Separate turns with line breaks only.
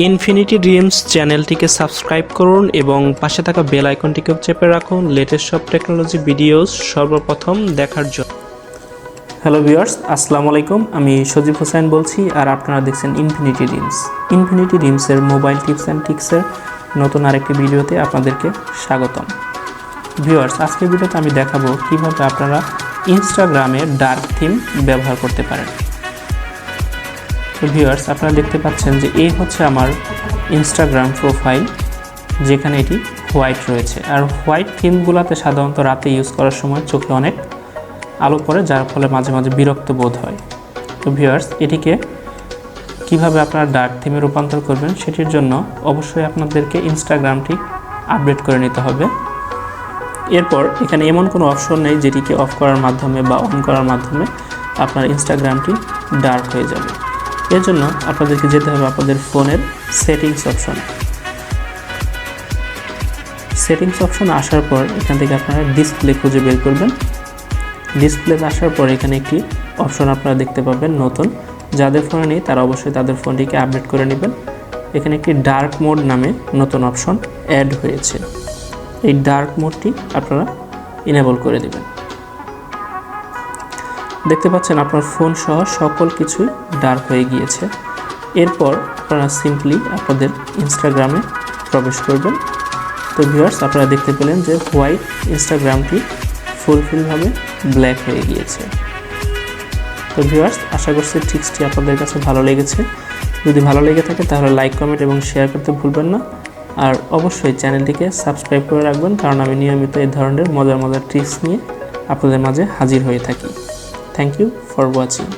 Infinity dreams চ্যানেলটিকে subscribe করুন এবং পাশে থাকা বেল আইকনটিকেও চেপে রাখুন লেটেস্ট সব টেকনোলজি ভিডিওস সর্বপ্রথম দেখার জন্য। হ্যালো ভিউয়ার্স, আসসালামু আলাইকুম। আমি সজীব হোসেন বলছি আর আপনারা দেখছেন ইনফিনিটি ড্রিমস। ইনফিনিটি ড্রিমসের মোবাইল টিপস অ্যান্ড ট্রিক্সের নতুন আরেকটি ভিডিওতে আপনাদেরকে স্বাগতম। ভিউয়ার্স, আজকের ভিডিওতে আমি দেখাবো কিভাবে আপনারা ইনস্টাগ্রামে ডার্ক থিম ব্যবহার করতে পারেন। তো ভিউয়ার্স, আপনারা দেখতে পাচ্ছেন যে এই হচ্ছে আমার ইনস্টাগ্রাম প্রোফাইল, যেখানে এটি হোয়াইট রয়েছে। আর হোয়াইট থিমগুলোতে সাধারণত রাতে ইউজ করার সময় চোখে অনেক আলো পড়ে, যার ফলে মাঝে মাঝে বিরক্ত বোধ হয়। তো ভিউয়ার্স, এটিকে কিভাবে আপনারা ডার্ক থিমে রূপান্তর করবেন সেটির জন্য অবশ্যই আপনাদেরকে ইনস্টাগ্রামটি আপডেট করে নিতে হবে। এরপর এখানে এমন কোনো অপশন নেই যেটিকে অফ করার মাধ্যমে বা অন করার মাধ্যমে আপনার ইনস্টাগ্রামটি ডার্ক হয়ে যাবে। এর জন্য আপনাদেরকে যেতে হবে আপনাদের ফোনের সেটিংস অপশনে। সেটিংস অপশনে আসার পর এখান থেকে আপনারা ডিসপ্লে খুঁজে বের করবেন। ডিসপ্লেতে আসার পর এখানে একটি অপশন আপনারা দেখতে পাবেন নতুন, যাদের ফোনে নেই তারা অবশ্যই তাদের ফোনটিকে আপডেট করে নেবেন। এখানে একটি ডার্ক মোড নামে নতুন অপশন অ্যাড হয়েছে। এই ডার্ক মোডটি আপনারা ইনেবল করে দেবেন। দেখতে পাচ্ছেন আপনার ফোন সহ সকল কিছুই ডার্ক হয়ে গিয়েছে। এরপর আপনারা সিম্পলি আপনাদের ইনস্টাগ্রামে প্রবেশ করবেন। তো ভিউয়ার্স, আপনারা দেখতে পেলেন যে হোয়াইট ইনস্টাগ্রামটি ফুলফিলভাবে ব্ল্যাক হয়ে গিয়েছে। তো ভিউয়ার্স, আশা করছি ট্রিক্সটি আপনাদের কাছে ভালো লেগেছে। যদি ভালো লেগে থাকে তাহলে লাইক, কমেন্ট এবং শেয়ার করতে ভুলবেন না। আর অবশ্যই চ্যানেলটিকে সাবস্ক্রাইব করে রাখবেন, কারণ আমি নিয়মিত এই ধরনের মজার ট্রিক্স নিয়ে আপনাদের মাঝে হাজির হয়ে থাকি। Thank you for watching.